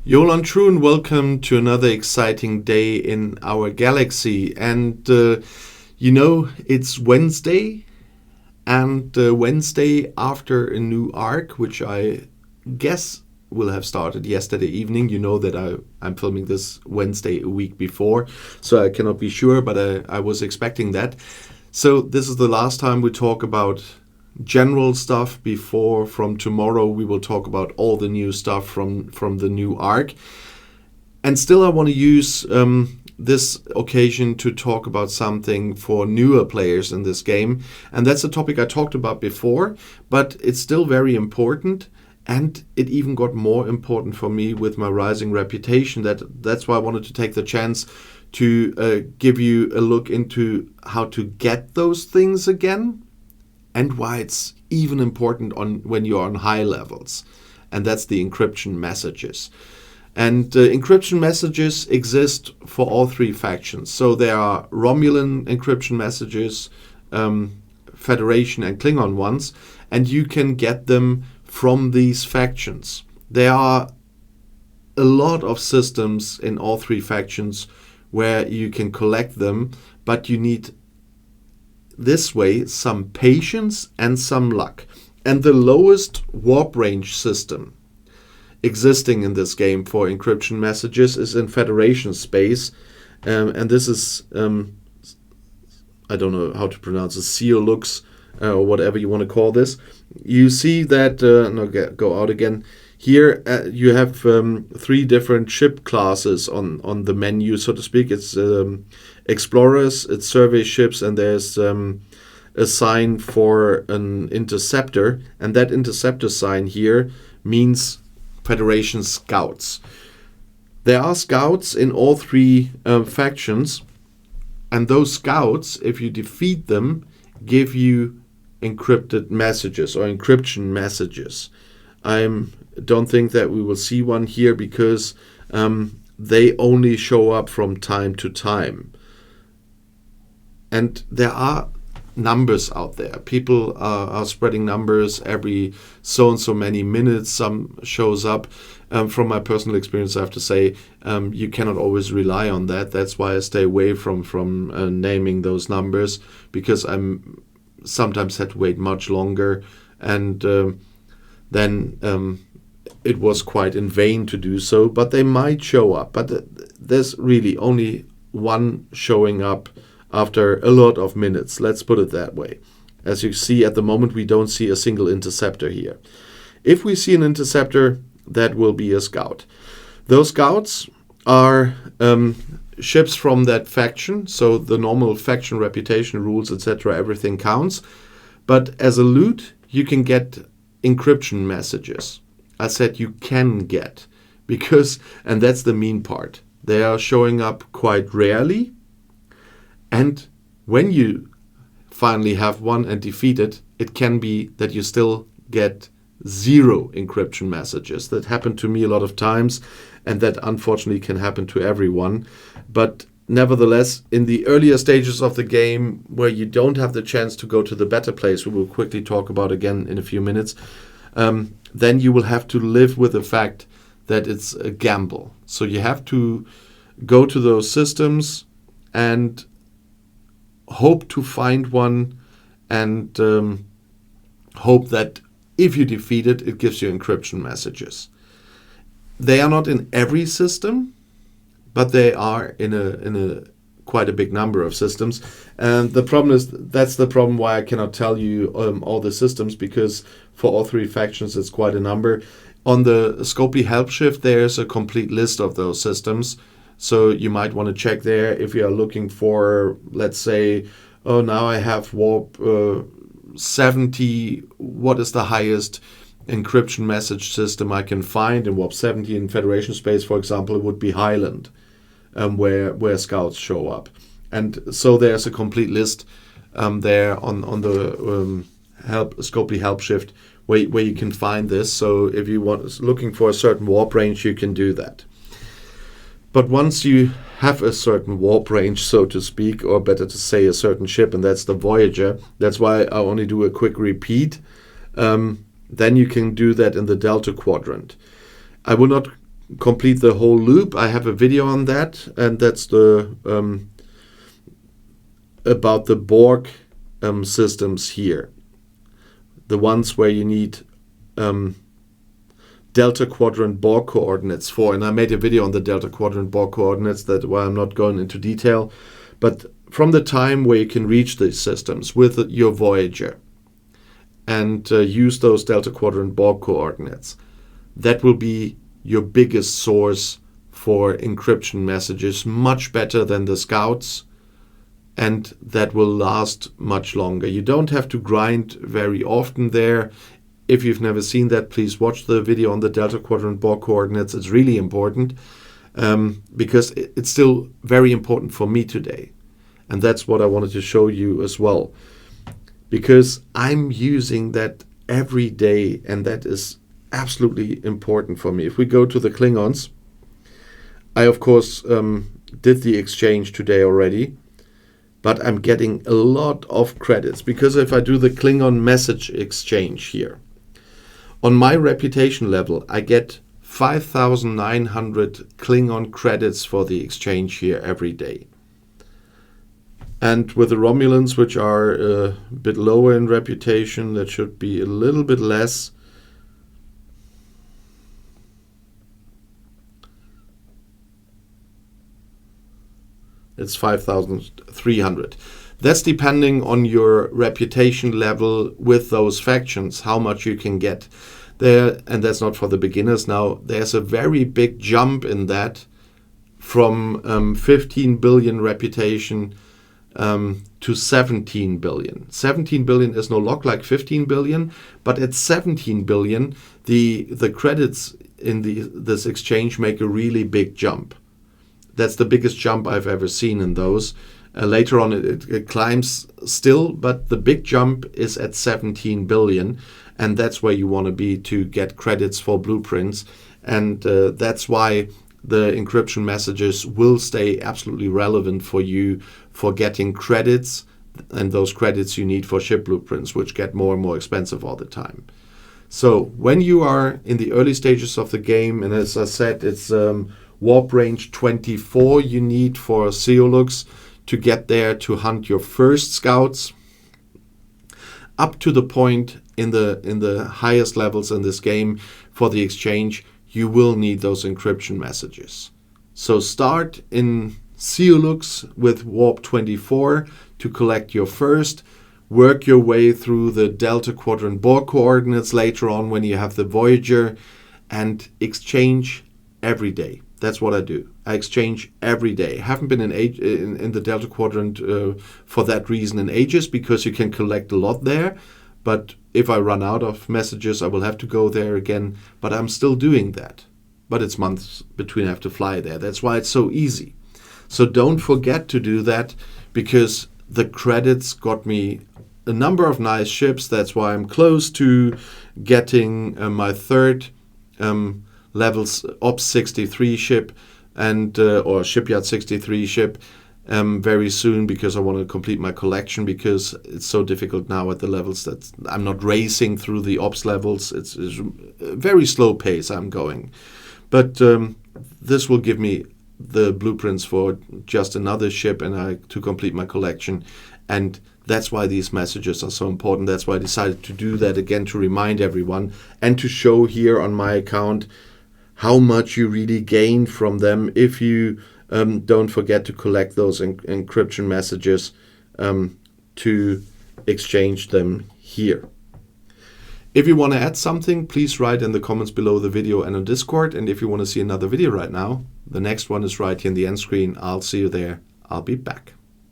Jolan True and welcome to another exciting day in our galaxy. And it's Wednesday, and Wednesday after a new arc, which I guess will have started yesterday evening. You know that I'm filming this Wednesday a week before, so I cannot be sure, but I was expecting that. So this is the last time we talk about general stuff before. From tomorrow we will talk about all the new stuff from the new arc. And still I want to use this occasion to talk about something for newer players in this game. And that's a topic I talked about before, but it's still very important. And it even got more important for me with my rising reputation. That's why I wanted to take the chance to give you a look into how to get those things again, and why it's even important when you're on high levels. And that's the encryption messages. And encryption messages exist for all three factions. So there are Romulan encryption messages, Federation and Klingon ones, and you can get them from these factions. There are a lot of systems in all three factions where you can collect them, but you need this way some patience and some luck. And the lowest warp range system existing in this game for encryption messages is in Federation space, and this is I don't know how to pronounce it, Seolux, or whatever you want to call this. You see that go out again. Here you have three different ship classes on the menu, so to speak. It's explorers, it's survey ships, and there's a sign for an interceptor. And that interceptor sign here means Federation scouts. There are scouts in all three factions, and those scouts, if you defeat them, give you encrypted messages or encryption messages. I don't think that we will see one here because they only show up from time to time. And there are numbers out there. People are spreading numbers every so and so many minutes. Some shows up. From my personal experience, I have to say, you cannot always rely on that. That's why I stay away from naming those numbers, because I'm sometimes had to wait much longer, and then it was quite in vain to do so. But they might show up. But there's really only one showing up after a lot of minutes. Let's put it that way. As you see at the moment, we don't see a single interceptor here. If we see an interceptor, that will be a scout. Those scouts are ships from that faction, so the normal faction reputation rules, etc., everything counts. But as a loot, you can get encryption messages. I said you can get, because, and that's the mean part, they are showing up quite rarely. And when you finally have one and defeat it, it can be that you still get 0 encryption messages. That happened to me a lot of times, and that unfortunately can happen to everyone. But nevertheless, in the earlier stages of the game, where you don't have the chance to go to the better place, we will quickly talk about again in a few minutes, then you will have to live with the fact that it's a gamble. So you have to go to those systems and hope to find one, and hope that if you defeat it, it gives you encryption messages. They are not in every system, but they are in a quite a big number of systems. And the problem is, that's the problem why I cannot tell you all the systems, because for all three factions it's quite a number. On the Scopely help shift, there's a complete list of those systems. So you might want to check there if you are looking for, let's say, oh, now I have warp 70. What is the highest encryption message system I can find in warp 70 in Federation space? For example, it would be Highland, where scouts show up. And so there's a complete list there on the Scopely help shift where you can find this. So if you want looking for a certain warp range, you can do that. But once you have a certain warp range, so to speak, or better to say a certain ship, and that's the Voyager, that's why I only do a quick repeat, then you can do that in the Delta Quadrant. I will not complete the whole loop, I have a video on that, and that's the about the Borg systems here, the ones where you need delta quadrant Borg coordinates for, and I made a video on the delta quadrant Borg coordinates, that why I'm not going into detail, but from the time where you can reach these systems with your Voyager and use those delta quadrant Borg coordinates, that will be your biggest source for encryption messages, much better than the scouts, and that will last much longer. You don't have to grind very often there. If you've never seen that, please watch the video on the delta quadrant Borg coordinates. It's really important because it's still very important for me today. And that's what I wanted to show you as well, because I'm using that every day, and that is absolutely important for me. If we go to the Klingons, I of course did the exchange today already, but I'm getting a lot of credits, because if I do the Klingon message exchange here, on my reputation level, I get 5,900 Klingon credits for the exchange here every day. And with the Romulans, which are a bit lower in reputation, that should be a little bit less. It's 5,300. That's depending on your reputation level with those factions, how much you can get there. And that's not for the beginners. Now, there's a very big jump in that from 15 billion reputation to 17 billion. 17 billion is no longer like 15 billion, but at 17 billion, the credits in this exchange make a really big jump. That's the biggest jump I've ever seen in those. Later on, it climbs still, but the big jump is at 17 billion, and that's where you want to be to get credits for blueprints. And that's why the encryption messages will stay absolutely relevant for you for getting credits, and those credits you need for ship blueprints, which get more and more expensive all the time. So when you are in the early stages of the game, and as I said, it's warp range 24 you need for Seolux to get there to hunt your first scouts, up to the point in the highest levels in this game for the exchange, you will need those encryption messages. So start in Seolux with warp 24 to collect your first, work your way through the delta quadrant Borg coordinates later on when you have the Voyager, and exchange every day. That's what I do. I exchange every day. I haven't been in the delta quadrant for that reason in ages, because you can collect a lot there. But if I run out of messages, I will have to go there again. But I'm still doing that. But it's months between I have to fly there. That's why it's so easy. So don't forget to do that, because the credits got me a number of nice ships. That's why I'm close to getting my third levels Ops 63 ship and or Shipyard 63 ship very soon, because I want to complete my collection, because it's so difficult now at the levels that I'm not racing through the Ops levels. It's a very slow pace I'm going. But this will give me the blueprints for just another ship and to complete my collection. And that's why these messages are so important. That's why I decided to do that again, to remind everyone and to show here on my account how much you really gain from them if you don't forget to collect those encryption messages to exchange them here. If you want to add something, please write in the comments below the video and on Discord. And if you want to see another video right now, the next one is right here in the end screen. I'll see you there. I'll be back.